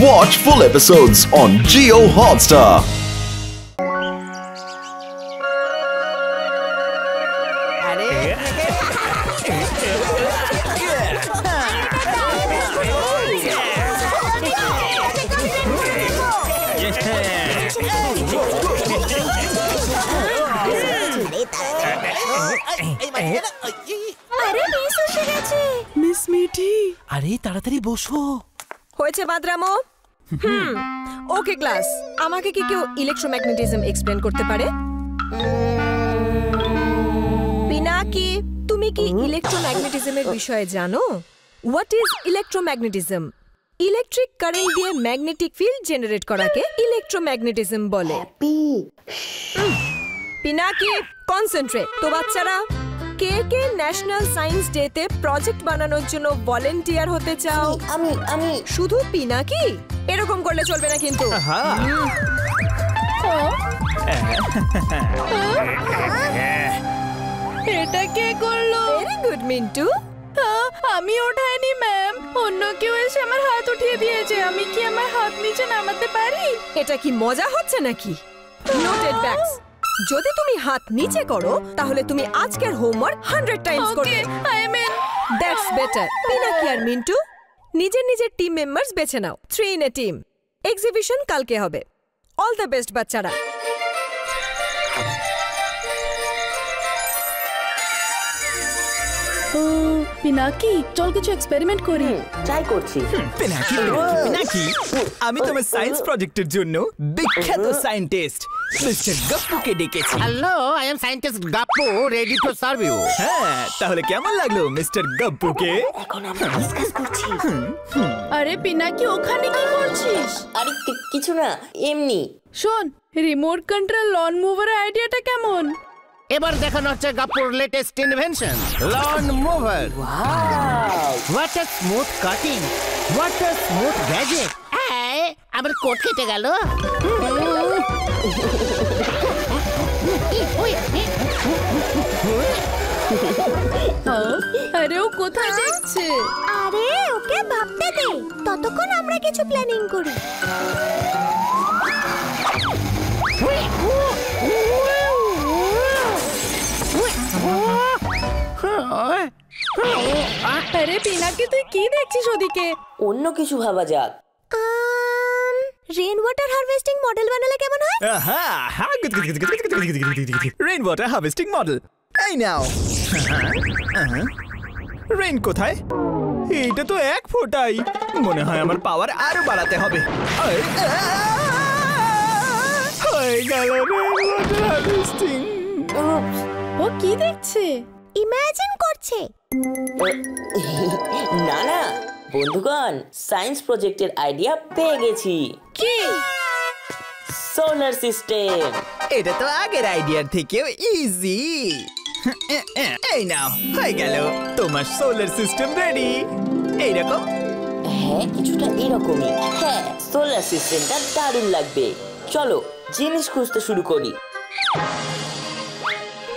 Watch full episodes on Jio Hotstar. Miss Mithi, আরে তাড়াতাড়ি বসো। হয়েছে বাদরামো। ওকে ক্লাস, আমাকে কি কেউ ইলেকট্রোম্যাগনেটিজম এক্সপ্লেন করতে পারে? পিনাকি, তুমি কি ইলেকট্রোম্যাগনেটিজমের বিষয়ে জানো? What is electromagnetism? Electric current দিয়ে ম্যাগনেটিক ফিল্ড জেনারেট করাকে ইলেকট্রোম্যাগনেটিজম বলে। পিনাকি, কনসেন্ট্রেট। তো বাচ্চারা, কে কে ন্যাশনাল সায়েন্স ডে তে প্রজেক্ট বানানোর জন্য ভলেন্টিয়ার হতে চাও? আমি শুধু পিনাকি? এরকম করলে চলবে না কিন্তু। এটা কে করলো? Very good Mintu. আমি ওঠাইনি ম্যাম, অন্য কেউ এসে আমার হাত উঠিয়ে দিয়েছে। আমি কি আমার হাত নিচে নামাতে পারি? এটা কি মজা হচ্ছে নাকি? নোটেড ব্যাকস, যদি তুমি হাত নিচে করো তাহলে তুমি আজকের হোমওয়ার্ক 100 টাইমস করবে। I mean that's better. Pinaki আর মিন্টু, নিজের নিজের টিম মেম্বারস বেছে নাও। 3 in a টিম। এক্সিবিশন কালকে হবে। অল দ্য বেস্ট বাচ্চারা। পিনাকি, চল কিছু এক্সপেরিমেন্ট করি। ট্রাই করছি। পিনাকি, আমি তোমার সায়েন্স প্রজেক্টের জন্য বিখ্যাত সায়েন্টিস্ট মিস্টার গপ্পুকে ডেকেছি। Hello, I am scientist Gappu, ready to serve you. হ্যাঁ, তাহলে কেমন লাগলো মিস্টার গপ্পুকে? এখন আমরা ডিসকাস করছি। আরে পিনাকি, ওখানে কি করছিস? আরে কিছু না, এমনি। শোন, রিমোট কন্ট্রোল লন মুভারের আইডিয়াটা কেমন? এবার দেখানো হচ্ছে গাপ্পুর latest invention, lawn mower. What a smooth cutting, what a smooth gadget. আমার কোট কেটে গেল। আরে ও কোথায় যাচ্ছে? আরে ওকে ভাবতে দে, ততক্ষণ আমরা কিছু প্ল্যানিং করি। আরে পিনাকি, তুই কি দেখছিস ওদিকে? অন্য কিছু ভাবা যাক। রেন ওয়াটার হারভেস্টিং মডেল বানালে কেমন হয়? Rain water harvesting model. এই নাও। রেইন কোথায়? এইটা তো 1 ফোঁটাই। মনে হয় আমার পাওয়ার আরো বাড়াতে হবে। হয়ে গেল রেইন ওয়াটার হার্ভেস্টিং। ও কি দেখছে? ইমাজিন করছে। না না বন্ধুগণ, সায়েন্স প্রজেক্টের আইডিয়া পেয়ে গেছি। কি? Solar system. এটা তো আগের আইডিয়ার থেকেও ইজি। এই নাও, হয়ে গেল তোমার সোলার সিস্টেম রেডি। এইরকম? হ্যাঁ, কিছুটা এরকমই। হ্যাঁ, সোলার সিস্টেমটা দারুণ লাগবে। চলো জিনিস খুঁজতে শুরু করি।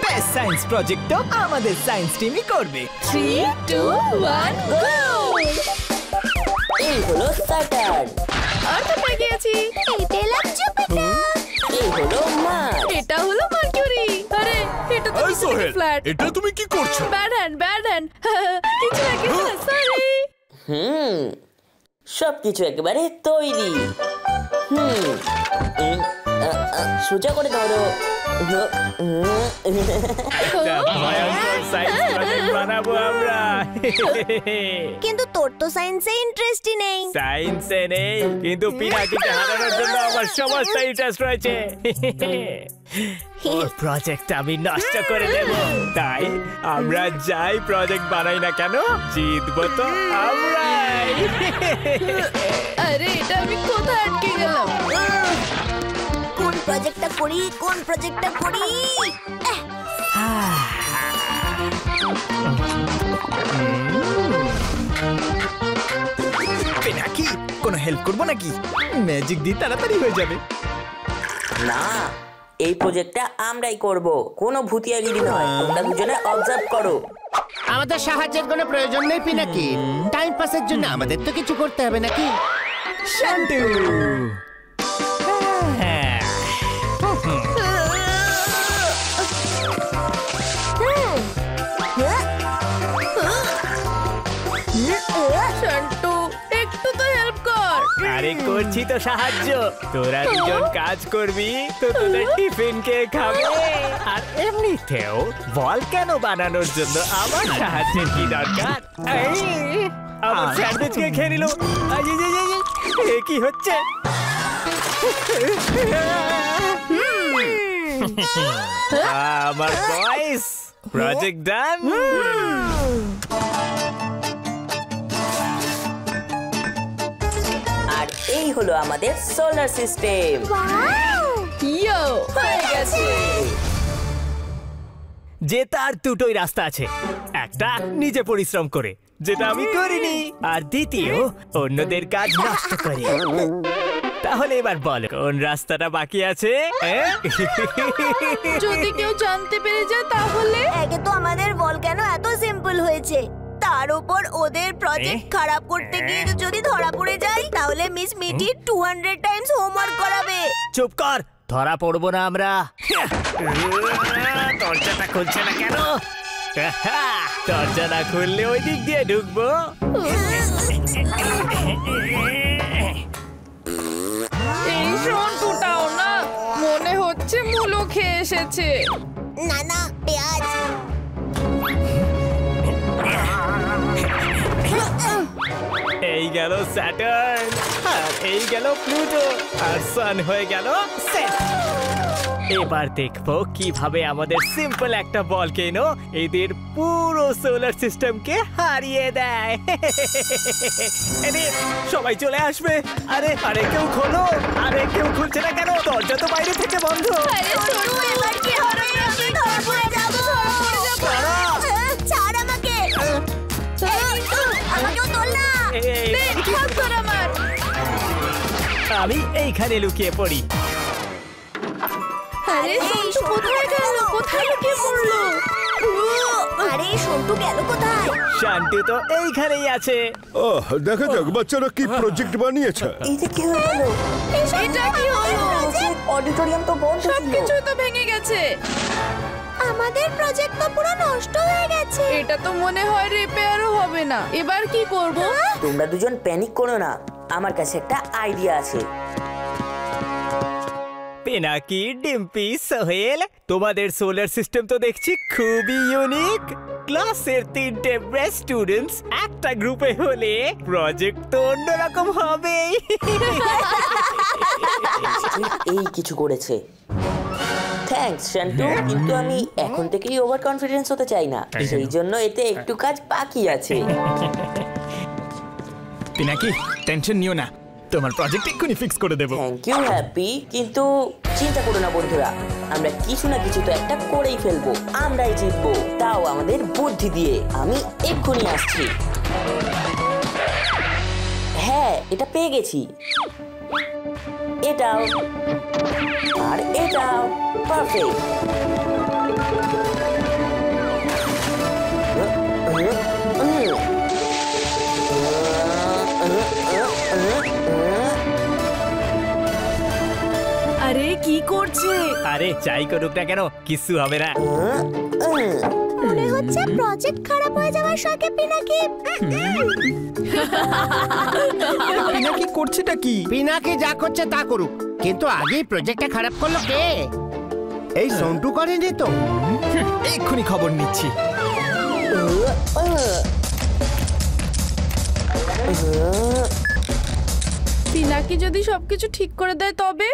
বেস্ট সায়েন্স প্রজেক্ট তো আমাদের সায়েন্স টিমই করবে। 3, 2, 1 গো! এই হলো স্যাটার্ন। আর তো পেয়ে গেছি। এই পেলাম জুপিটার। এই হলো মার্স। এটা হলো মার্কিউরি। আরে এটা তো ফ্ল্যাট। এটা তুমি কি করছো? Bad hand. কিছু লাগে না, সরি। সবকিছু একেবারে তৈরি। সোজা করে ধরো। বানাবো আমরা। কিন্তু তোর তো সায়েন্সে ইন্টারেস্টই নেই। সায়েন্সে নেই, কিন্তু পিনাকিকে হারানোর জন্য আমার সমস্ত ইন্টারেস্ট রয়েছে। ওর প্রজেক্ট আমি নষ্ট করে দেব। তাই আমরা যাই প্রজেক্ট বানাই না কেন, জিতবো তো আমরাই। আরে এটা আমি কোথায় আটকে গেলাম? কোন প্রজেক্টটা করি? পিনাকি, কোনো হেল্প করবো নাকি? ম্যাজিক দিয়ে তাড়াতাড়ি হয়ে যাবে। না, এই প্রজেক্টটা আমরাই করব, কোনো ভূতিয়াগিরি নয়। তোমরা দুজনে অবজার্ভ করো। আমাদের সাহায্যের কোনো প্রয়োজন নেই পিনাকি। টাইম পাসের জন্য আমাদের তো কিছু করতে হবে নাকি? শান্তু। শান্তু একটু তো হেল্প কর। আরে করছি তো সাহায্য। তোরা দুজন কাজ করবি তো তোদের টিফিন কে খাবে। আর এমনিতেও ভলক্যানো বানানোর জন্য আমার সাহায্যের কি দরকার? এই, আমার স্যান্ডউইচ কে খেয়ে নিল। এ কি হচ্ছে? আমার বয়েস প্রজেক্ট ডান। আর এই হলো আমাদের সোলার সিস্টেম। ইয়ো হয়ে গেছে। যে তার দুটোই রাস্তা আছে, একটা নিজে পরিশ্রম করে, যেটা আমি করিনি, আর দ্বিতীয় অন্যদের কাজ নষ্ট করে। তাহলে এবার বল কোন রাস্তাটা বাকি আছে? যদি কেউ জানতে পেরে যায় তাহলে? একে তো আমাদের ভলক্যানো এত সিম্পল হয়েছে, তার উপর ওদের প্রজেক্ট খারাপ করতে গিয়ে যদি ধরা পড়ে যায় তাহলে মিস মিটি 200 টাইমস হোমওয়ার্ক করাবে। চুপ কর, ধরা পড়বো না আমরা। দরজাটা খুলছে না কেন? দরজা না খুললে ওই দিক দিয়ে ঢুকবো। এই সন্তুটাও না, মনে হচ্ছে মুলো খেয়ে এসেছে। না না, পেঁয়াজ। এই গেল স্যাটার্ন, আর এই গেল প্লুটো, আর সান হয়ে গেল সেট। এবার দেখবো কিভাবে আমাদের সিম্পল একটা ভলকেনো এদের পুরো সোলার সিস্টেমকে হারিয়ে দেয়। এনে সবাই চলে আসবে। আরে আরে কেউ খোলো। আরে কেউ খুলছে না কেন? দরজা তো বাইরে থেকে বন্ধ। আরে সন্টু, এবার কি হবে? আমি ধরা পড়ে যাবো। ছাড় আমাকে। আমাকেও তোল না। হাত ধর আমার। আমি এইখানে লুকিয়ে পড়ি। আরে সন্টু কোথায় গেল? কোথায় লুকিয়ে পড়লো? আরে সন্টু গেল কোথায়? শান্তু তো এইখানেই আছে। দেখা যাক বাচ্চারা কি প্রজেক্ট বানিয়েছে। এইটা কি হয়ে গেল? এটা কি হলো? অডিটোরিয়াম তো বন্ধ ছিল। সবকিছুই তো ভেঙে গেছে। আমাদের প্রজেক্ট তো পুরো নষ্ট হয়ে গেছে। এটা তো মনে হয় রিপেয়ারও হবে না। এবার কি করব? তোমরা দুজন প্যানিক করো না, আমার কাছে একটা আইডিয়া আছে। পেনাকি, ডিম্পি, সোহেল, তোমাদের সোলার সিস্টেম তো দেখছি খুবই ইউনিক। ক্লাসের 3টে বেস্ট স্টুডেন্টস একটা গ্রুপে হলে প্রজেক্ট তো অন্যরকম হবেই। এই কিছু করেছে। থ্যাঙ্কস শান্তু, কিন্তু আমি এখন থেকেই ওভার কনফিডেন্স হতে চাই না, সেই জন্য এতে একটু কাজ বাকি আছে। পেনাকি, টেনশন নিও না, তোমার প্রজেক্ট এক্ষুনি ফিক্স করে দেব। থ্যাংক ইউ হ্যাপি, কিন্তু চিন্তা করো না বন্ধুরা, আমরা কিছু না কিছু তো একটা করেই ফেলবো। আমরাই জিতবো, তাও আমাদের বুদ্ধি দিয়ে। আমি এক্ষুনি আসছি। হ্যাঁ, এটা পেয়ে গেছি। এটাও আর এটাও পারফেক্ট। আরে কি করছে? আরে যাই করুক না কেন, কিছু হবে না। মনে হচ্ছে প্রজেক্ট খারাপ হয়ে যাওয়ার শখে পিনাকি। পিনাকি করছেটা কি? পিনাকি যা করছে তা করুক, কিন্তু আগেই প্রজেক্টটা খারাপ করলো কে? এই সন্টু করেনি তো? এক্ষুনি খবর নিচ্ছি। পিনাকি যদি সবকিছু ঠিক করে দেয় তবে?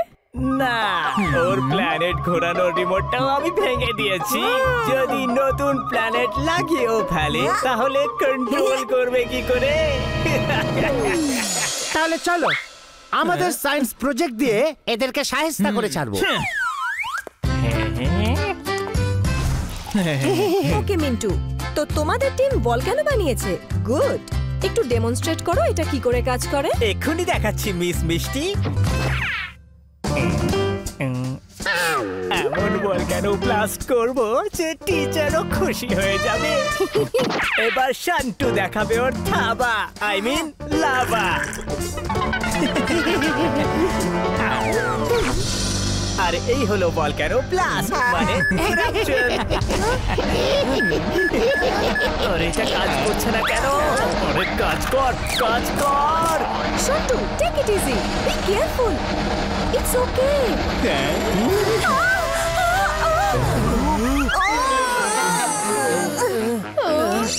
না, ওর প্ল্যানেট ঘোরানোর রিমোটটাও আমি ভেঙে দিয়েছি। যদি নতুন প্ল্যানেট লাগিয়েও ফেলে তাহলে কন্ট্রোল করবে কি করে? তাহলে চলো আমাদের সায়েন্স প্রজেক্ট দিয়ে এদেরকে সাহায্য করে ছাড়বো। ওকে মিন্টু, তো তোমাদের টিম ভলক্যানো বানিয়েছে, গুড। একটু ডেমনস্ট্রেট করো এটা কি করে কাজ করে। এক্ষুনি দেখাচ্ছি মিস মিষ্টি। এমন ভলক্যানো ব্লাস্ট করব যে টিচারও খুশি হয়ে যাবে। এবার শান্তু দেখাবে ওর থাবা, আই মিন লাভা। আর এই হলো ভলক্যানো ব্লাস্ট মানে eruption। আরে এটা কাজ করছে না কেন? আরে কাজ কর। Santu, take it easy, be careful, it's okay.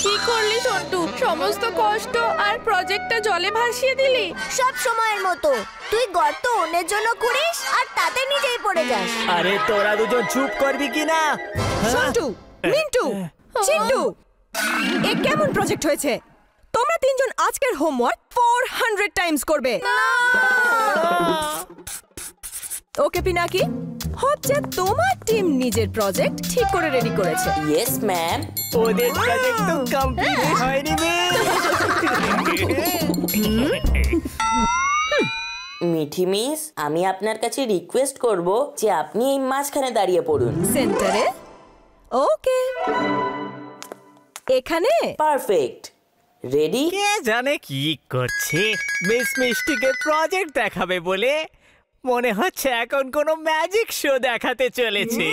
কি করলি সন্টু? সমস্ত কষ্ট আর প্রজেক্টটা জলে ভাসিয়ে দিলি। সব সময়ের মতো তুই গর্ত অন্যের জন্য করিস আর তাতে নিজেই পড়ে যাস। আরে তোরা দুজন চুপ করবি কি না? সন্টু, মিন্টু, চিন্টু, এ কেমন প্রজেক্ট হয়েছে? তোমরা তিনজন আজকের হোমওয়ার্ক 400 টাইমস করবে। ওকে পিনাকি, হচ্ছে তোমার টিম নিজের প্রজেক্ট ঠিক করে রেডি করেছে। Yes ma'am. ওদের প্রজেক্ট তো কমপ্লিট হয়নি মিঠি মিস, আমি আপনার কাছে রিকোয়েস্ট করব যে আপনি এই মাঝখানে দাঁড়িয়ে পড়ুন। সেন্টারে? ওকে, এখানে? পারফেক্ট। রেডি? কে জানে কি করছে। মিস মিষ্টিকে প্রজেক্ট দেখাবে বলে মনে হচ্ছে এখন কোনো ম্যাজিক শো দেখাতে চলেছে।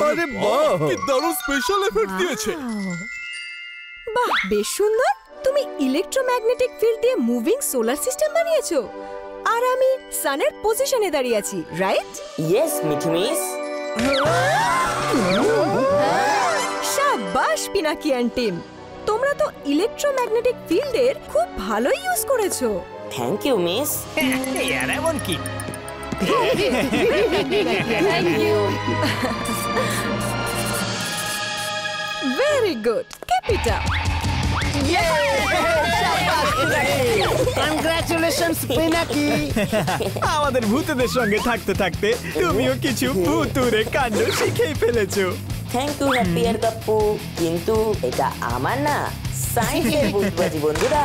আরে বাহ, দারুণ স্পেশাল এফেক্ট দিয়েছে। বাহ, বেশ সুন্দর। তুমি ইলেকট্রোম্যাগনেটিক ফিল্ড দিয়ে মুভিং সোলার সিস্টেম বানিয়েছো, আর আমি সানের পজিশনে দাঁড়িয়ে আছি, রাইট? Yes Mithi miss. শাবাশ পিনাকি এন্ড টিম, তোমরা তো ইলেকট্রোম্যাগনেটিক ফিল্ডের খুব ভালো ইউজ করেছো। Thank you miss. আর এমন কি? Thank you. Very good, keep it up. Congratulations Pinaki. আমাদের ভূতদের সঙ্গে থাকতে থাকতে তুমিও কিছু ভূতুরে কাণ্ড শিখেই ফেলেছো। থ্যাংক ইউ হ্যাপি আর কাপ্পু, কিন্তু এটা আমার না, সায়েন্সের বুঝবাজি বন্ধুরা।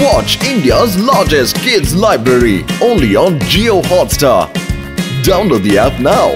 Watch India's largest kids library only on Jio Hotstar. Download the app now.